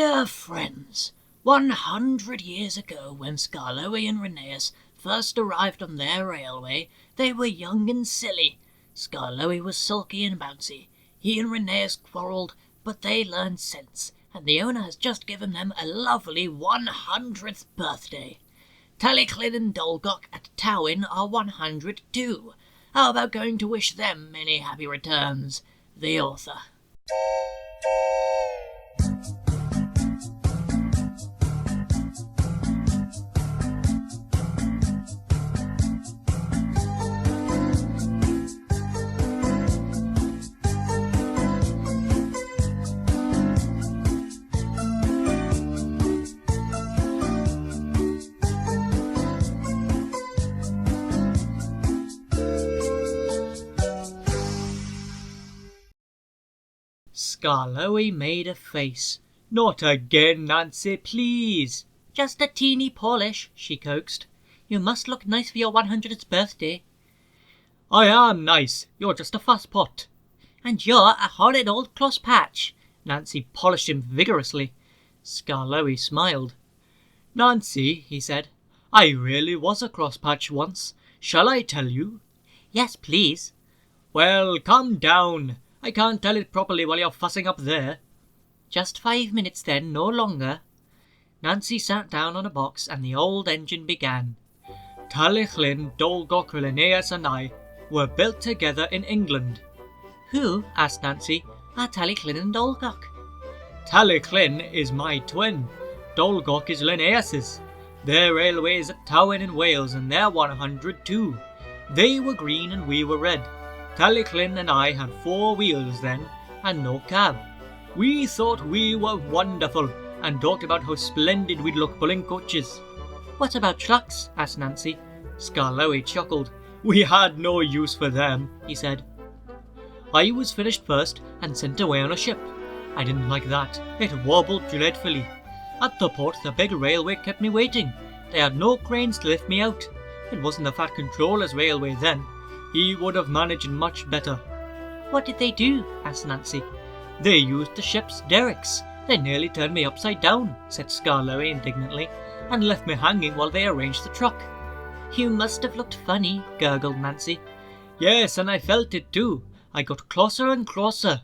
Dear friends, 100 years ago, when Skarloey and Rheneas first arrived on their railway, they were young and silly. Skarloey was sulky and bouncy. He and Rheneas quarrelled, but they learned sense, and the owner has just given them a lovely 100th birthday. Talyclyn and Dolgok at Towyn are 100 too. How about going to wish them many happy returns? The author. Skarloey made a face. "Not again, Nancy, please." "Just a teeny polish," she coaxed. "You must look nice for your 100th birthday." "I am nice. You're just a fusspot." "And you're a horrid old Crosspatch." Nancy polished him vigorously. Skarloey smiled. "Nancy," he said, "I really was a Crosspatch once. Shall I tell you?" "Yes, please." "Well, come down. I can't tell it properly while you're fussing up there." "Just 5 minutes then, no longer." Nancy sat down on a box and the old engine began. "Talyclyn, Dolgok, Rheneas and I were built together in England." "Who," asked Nancy, "are Talyclyn and Dolgok?" "Talyclyn is my twin. Dolgok is Rheneas's. Their railway is at Towyn in Wales and they're 100 too. They were green and we were red. Talyclyn and I had 4 wheels then, and no cab. We thought we were wonderful, and talked about how splendid we'd look pulling coaches." "What about trucks?" asked Nancy. Skarloey chuckled. "We had no use for them," he said. "I was finished first and sent away on a ship. I didn't like that. It wobbled dreadfully. At the port, the big railway kept me waiting. They had no cranes to lift me out. It wasn't the Fat Controller's railway then. He would have managed much better." "What did they do?" asked Nancy. "They used the ship's derricks. They nearly turned me upside down," said Skarloey indignantly, "and left me hanging while they arranged the truck." "You must have looked funny," gurgled Nancy. "Yes, and I felt it too. I got closer and closer.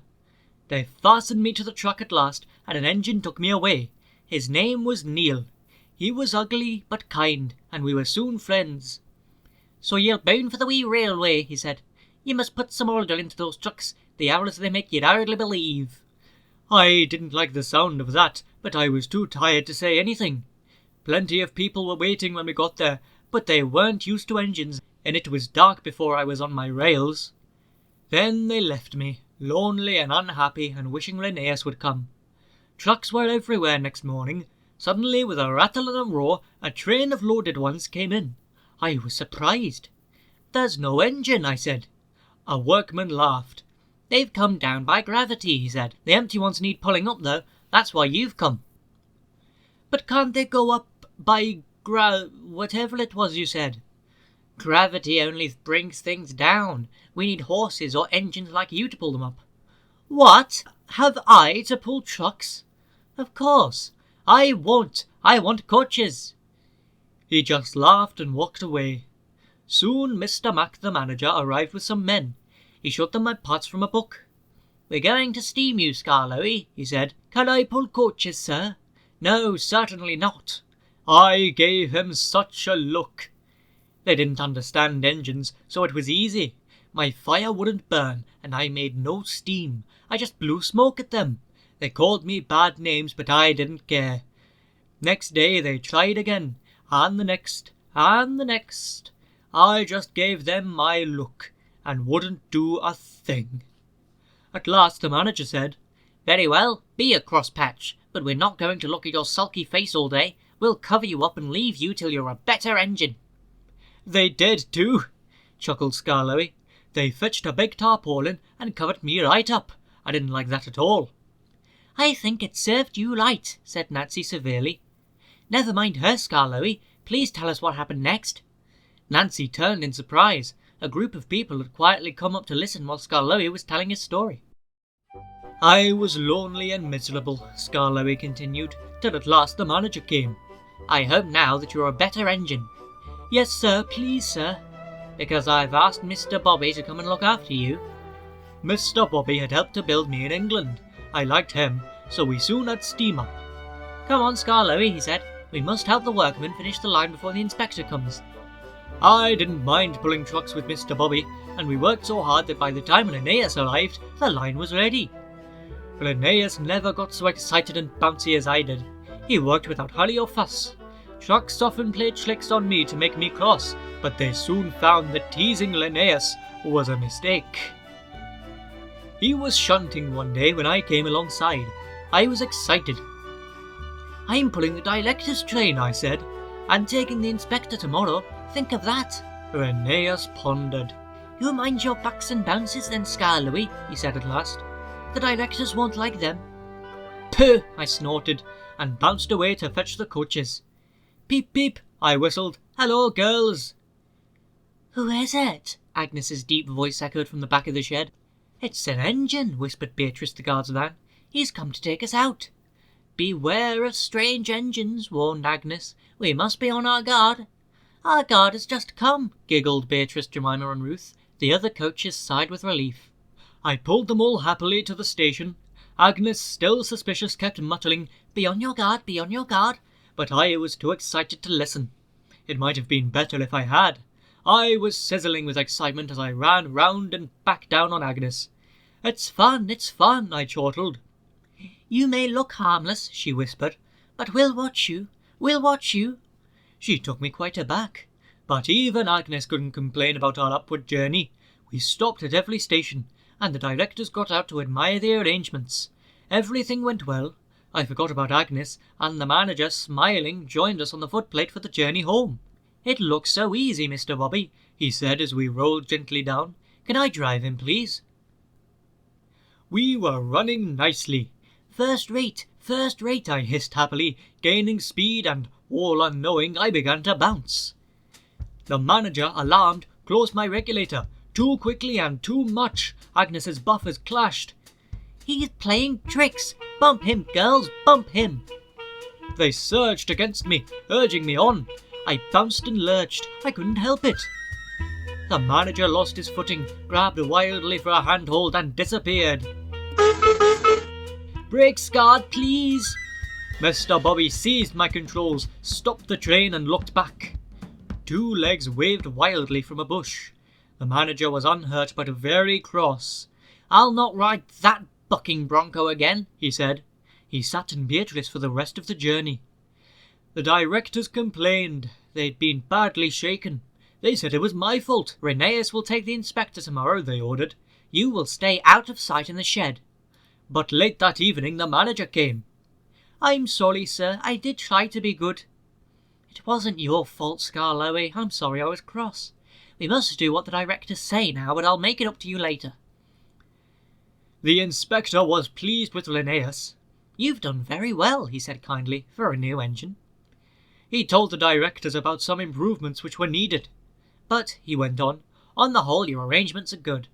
They fastened me to the truck at last, and an engine took me away. His name was Neil. He was ugly but kind, and we were soon friends." "So you're bound for the wee railway," he said. "You must put some order into those trucks. The hours they make you'd hardly believe." I didn't like the sound of that, but I was too tired to say anything. Plenty of people were waiting when we got there, but they weren't used to engines, and it was dark before I was on my rails. Then they left me, lonely and unhappy, and wishing Rheneas would come. Trucks were everywhere next morning. Suddenly, with a rattle and a roar, a train of loaded ones came in. I was surprised. "There's no engine," I said. A workman laughed. "They've come down by gravity," he said. "The empty ones need pulling up, though. That's why you've come." "But can't they go up by whatever it was you said?" "Gravity only brings things down. We need horses or engines like you to pull them up." "What? Have I to pull trucks?" "Of course. I won't. I want coaches." He just laughed and walked away. Soon Mr. Mac, the manager, arrived with some men. He showed them my parts from a book. "We're going to steam you, Skarloey," he said. "Can I pull coaches, sir?" "No, certainly not." I gave him such a look. They didn't understand engines, so it was easy. My fire wouldn't burn, and I made no steam. I just blew smoke at them. They called me bad names, but I didn't care. Next day they tried again, and the next, and the next. I just gave them my look, and wouldn't do a thing. At last the manager said, "Very well, be a Crosspatch, but we're not going to look at your sulky face all day. We'll cover you up and leave you till you're a better engine." "They did too," chuckled Skarloey. "They fetched a big tarpaulin and covered me right up. I didn't like that at all." "I think it served you right," said Nancy severely. "Never mind her, Skarloey. Please tell us what happened next." Nancy turned in surprise. A group of people had quietly come up to listen while Skarloey was telling his story. I was lonely and miserable, Skarloey continued, till at last the manager came. I hope now that you're a better engine. Yes, sir, please, sir. Because I've asked Mr. Bobby to come and look after you. Mr. Bobby had helped to build me in England. I liked him, so we soon had steam up. Come on, Skarloey, he said. We must help the workmen finish the line before the inspector comes. I didn't mind pulling trucks with Mr. Bobby, and we worked so hard that by the time Linnaeus arrived, the line was ready. Linnaeus never got so excited and bouncy as I did. He worked without hurry or fuss. Trucks often played tricks on me to make me cross, but they soon found that teasing Linnaeus was a mistake. He was shunting one day when I came alongside. I was excited. I'm pulling the director's train, I said, and taking the inspector tomorrow. Think of that. Linnaeus pondered. You mind your backs and bounces then, Skarloey, he said at last. The directors won't like them. Pooh, I snorted, and bounced away to fetch the coaches. Peep, peep, I whistled. Hello, girls. Who is it? Agnes's deep voice echoed from the back of the shed. It's an engine, whispered Beatrice, the guard's van. He's come to take us out. Beware of strange engines, warned Agnes. We must be on our guard. Our guard has just come, giggled Beatrice, Jemima and Ruth. The other coaches sighed with relief. I pulled them all happily to the station. Agnes, still suspicious, kept muttering, "Be on your guard, be on your guard," but I was too excited to listen. It might have been better if I had. I was sizzling with excitement as I ran round and back down on Agnes. It's fun, I chortled. You may look harmless, she whispered, but we'll watch you. We'll watch you. She took me quite aback, but even Agnes couldn't complain about our upward journey. We stopped at every station, and the directors got out to admire the arrangements. Everything went well. I forgot about Agnes, and the manager, smiling, joined us on the footplate for the journey home. It looks so easy, Mr. Bobby, he said as we rolled gently down. Can I drive him, please? We were running nicely. First rate, I hissed happily, gaining speed, and, all unknowing, I began to bounce. The manager, alarmed, closed my regulator. Too quickly and too much. Agnes's buffers clashed. He's playing tricks. Bump him, girls, bump him. They surged against me, urging me on. I bounced and lurched. I couldn't help it. The manager lost his footing, grabbed wildly for a handhold, and disappeared. Brakes, guard, please. Mr. Bobby seized my controls, stopped the train, and looked back. Two legs waved wildly from a bush. The manager was unhurt but very cross. I'll not ride that bucking Bronco again, he said. He sat in Beatrice for the rest of the journey. The directors complained. They'd been badly shaken. They said it was my fault. Linnaeus will take the inspector tomorrow, they ordered. You will stay out of sight in the shed. But late that evening the manager came. I'm sorry, sir. I did try to be good. It wasn't your fault, Skarloey. I'm sorry I was cross. We must do what the directors say now, but I'll make it up to you later. The inspector was pleased with Linnaeus. You've done very well, he said kindly, for a new engine. He told the directors about some improvements which were needed. But, he went on the whole your arrangements are good.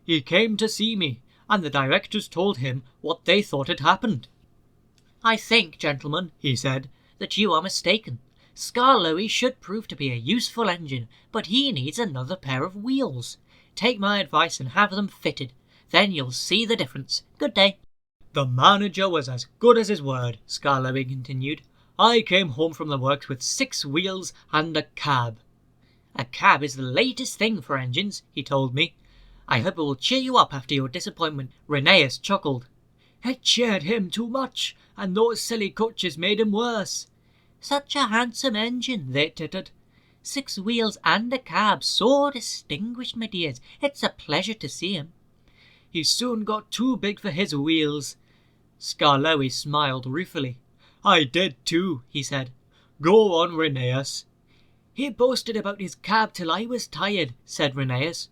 He came to see me, and the directors told him what they thought had happened. I think, gentlemen, he said, that you are mistaken. Skarloey should prove to be a useful engine, but he needs another pair of wheels. Take my advice and have them fitted. Then you'll see the difference. Good day. The manager was as good as his word, Skarloey continued. I came home from the works with 6 wheels and a cab. A cab is the latest thing for engines, he told me. I hope it will cheer you up after your disappointment. Linnaeus chuckled. It cheered him too much, and those silly coaches made him worse. Such a handsome engine, they tittered. 6 wheels and a cab, so distinguished, my dears. It's a pleasure to see him. He soon got too big for his wheels. Skarloey smiled ruefully. I did too, he said. Go on, Linnaeus. He boasted about his cab till I was tired, said Linnaeus.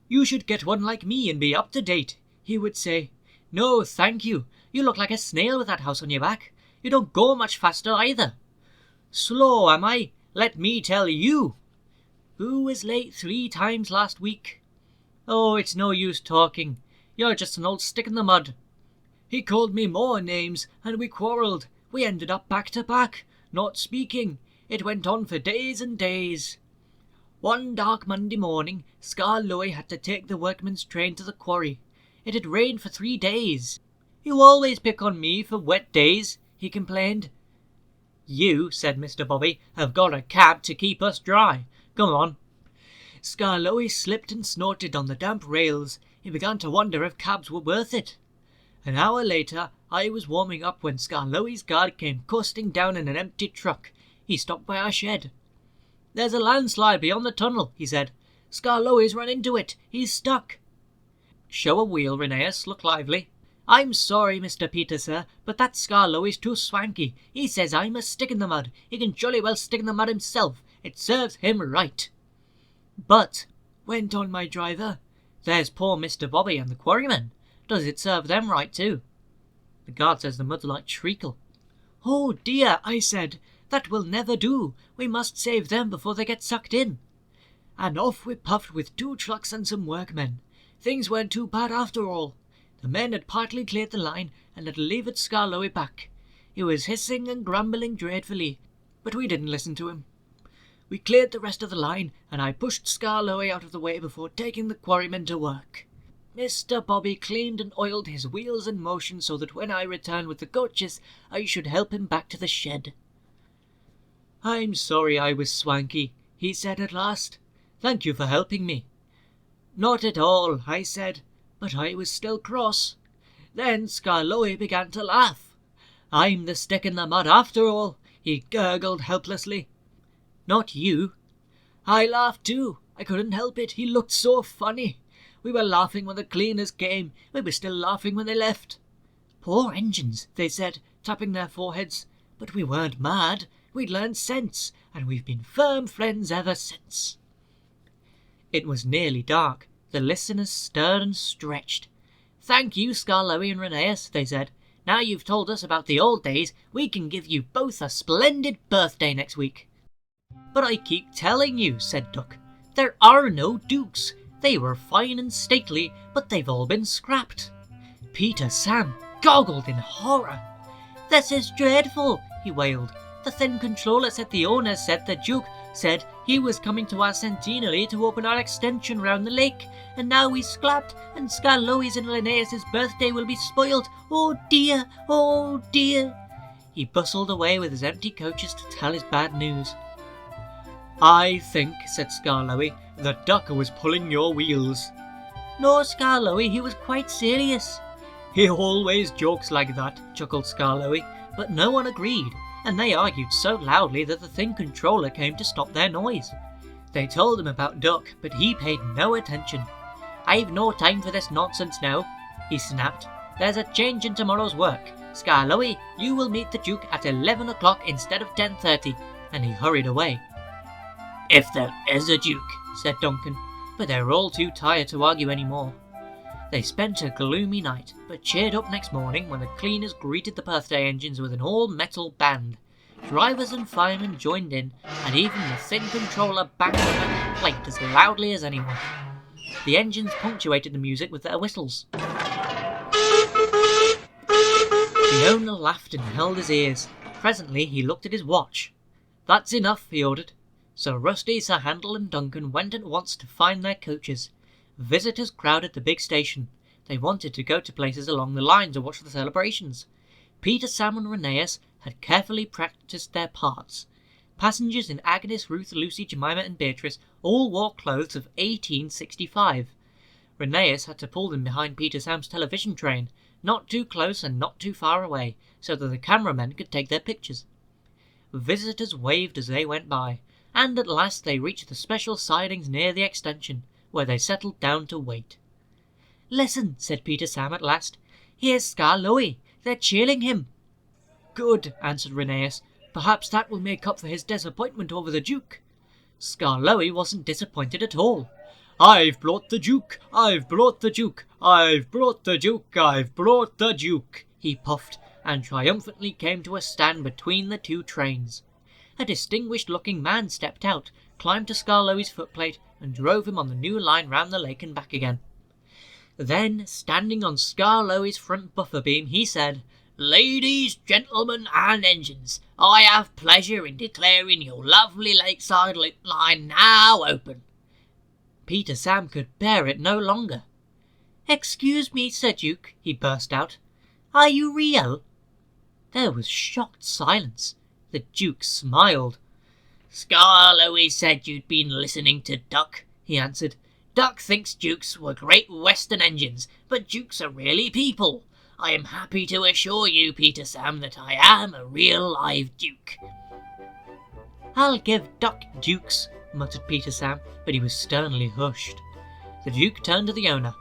You should get one like me and be up to date, he would say. No, thank you. You look like a snail with that house on your back. You don't go much faster either. Slow, am I? Let me tell you. Who was late 3 times last week? Oh, it's no use talking. You're just an old stick in the mud." He called me more names, and we quarrelled. We ended up back to back, not speaking. It went on for days and days. One dark Monday morning, Scar Louie had to take the workman's train to the quarry. It had rained for 3 days. "You always pick on me for wet days," he complained. "You," said Mr. Bobby, "have got a cab to keep us dry. Come on." Scar Louie slipped and snorted on the damp rails. He began to wonder if cabs were worth it. An hour later, I was warming up when Scar Louie's guard came coasting down in an empty truck. He stopped by our shed. "There's a landslide beyond the tunnel," he said. "Scar Louie's run into it. He's stuck." "Show a wheel, Rheneas. Look lively." "I'm sorry, Mr. Peter, sir, but that Scar Louie's too swanky. He says I'm a stick in the mud. He can jolly well stick in the mud himself. It serves him right." "But," went on my driver, "there's poor Mr. Bobby and the quarrymen. Does it serve them right too?" "The guard says the mud's like treacle." "Oh dear," I said, "that will never do. We must save them before they get sucked in." And off we puffed with 2 trucks and some workmen. Things weren't too bad after all. The men had partly cleared the line and had levered Scar Louie back. He was hissing and grumbling dreadfully, but we didn't listen to him. We cleared the rest of the line, and I pushed Scar Louie out of the way before taking the quarrymen to work. Mr. Bobby cleaned and oiled his wheels in motion so that when I returned with the coaches, I should help him back to the shed. "I'm sorry I was swanky," he said at last. "Thank you for helping me." "Not at all," I said, but I was still cross. Then Scar Louie began to laugh. "I'm the stick in the mud after all," he gurgled helplessly. "Not you." I laughed too. I couldn't help it. He looked so funny. We were laughing when the cleaners came. We were still laughing when they left. "Poor engines," they said, tapping their foreheads. But we weren't mad. We'd learned sense, and we've been firm friends ever since. It was nearly dark. The listeners stirred and stretched. "Thank you, Scar Louie and Rheneas," they said. "Now you've told us about the old days, we can give you both a splendid birthday next week." "But I keep telling you," said Duck, "there are no dukes. They were fine and stately, but they've all been scrapped." Peter Sam goggled in horror. "This is dreadful," he wailed. "The thin controller said the owner said the Duke said he was coming to our centenary to open our extension round the lake, and now he's scrapped, and Scar Louie's and Linnaeus' birthday will be spoilt. Oh dear, oh dear." He bustled away with his empty coaches to tell his bad news. "I think," said Scar Louie, "that Duck was pulling your wheels." "No, Scar Louie, he was quite serious." "He always jokes like that," chuckled Scar Louie, but no one agreed, and they argued so loudly that the thin controller came to stop their noise. They told him about Duck, but he paid no attention. "I've no time for this nonsense now," he snapped. "There's a change in tomorrow's work. Scar Louie, you will meet the Duke at 11 o'clock instead of 10:30, and he hurried away. "If there is a Duke," said Duncan, but they were all too tired to argue any more. They spent a gloomy night, but cheered up next morning when the cleaners greeted the birthday engines with an all-metal band. Drivers and firemen joined in, and even the thin controller banged on a complaint as loudly as anyone. The engines punctuated the music with their whistles. The owner laughed and held his ears. Presently he looked at his watch. "That's enough," he ordered. So Rusty, Sir Handel and Duncan went at once to find their coaches. Visitors crowded the big station. They wanted to go to places along the line to watch the celebrations. Peter, Sam and Rheneas had carefully practiced their parts. Passengers in Agnes, Ruth, Lucy, Jemima and Beatrice all wore clothes of 1865. Rheneas had to pull them behind Peter Sam's television train, not too close and not too far away, so that the cameramen could take their pictures. Visitors waved as they went by, and at last they reached the special sidings near the extension, where they settled down to wait. "Listen," said Peter Sam at last. "Here's Scar Louie. They're cheering him." "Good," answered Rheneas. "Perhaps that will make up for his disappointment over the Duke." Scar Louie wasn't disappointed at all. "I've brought the Duke! I've brought the Duke! I've brought the Duke! I've brought the Duke!" he puffed, and triumphantly came to a stand between the two trains. A distinguished-looking man stepped out, climbed to Scar Louie's footplate, and drove him on the new line round the lake and back again. Then, standing on Skarloey's front buffer beam, he said, "Ladies, gentlemen, and engines, I have pleasure in declaring your lovely lakeside loop line now open." Peter Sam could bear it no longer. "Excuse me, Sir Duke," he burst out. "Are you real?" There was shocked silence. The Duke smiled. "Skarloey said you'd been listening to Duck," he answered. "Duck thinks Dukes were Great Western engines, but Dukes are really people. I am happy to assure you, Peter Sam, that I am a real live Duke." "I'll give Duck Dukes," muttered Peter Sam, but he was sternly hushed. The Duke turned to the owner.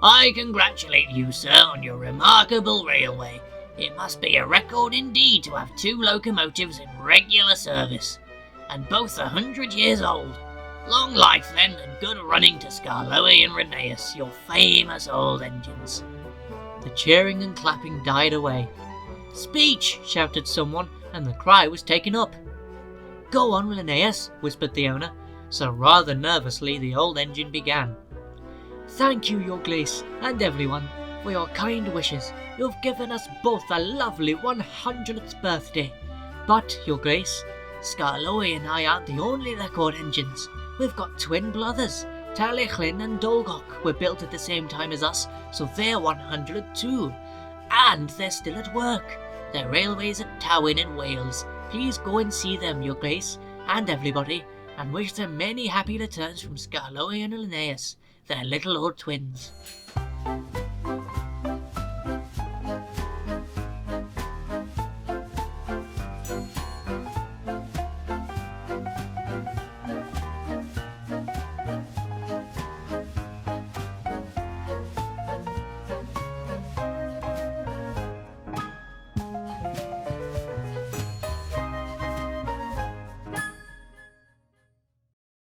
"I congratulate you, sir, on your remarkable railway. It must be a record indeed to have 2 locomotives in regular service, and both 100 years old. Long life, then, and good running to Skarloey and Rheneas, your famous old engines." The cheering and clapping died away. "Speech!" shouted someone, and the cry was taken up. "Go on, Rheneas," whispered the owner, so rather nervously the old engine began. "Thank you, Your Grace, and everyone, for your kind wishes. You've given us both a lovely 100th birthday. But, Your Grace, Skarloey and I aren't the only record engines. We've got twin brothers. Talichlyn and Dolgok were built at the same time as us, so they're 100 too. And they're still at work. Their railway's at Tywyn in Wales. Please go and see them, Your Grace, and everybody, and wish them many happy returns from Skarloey and Linnaeus, their little old twins."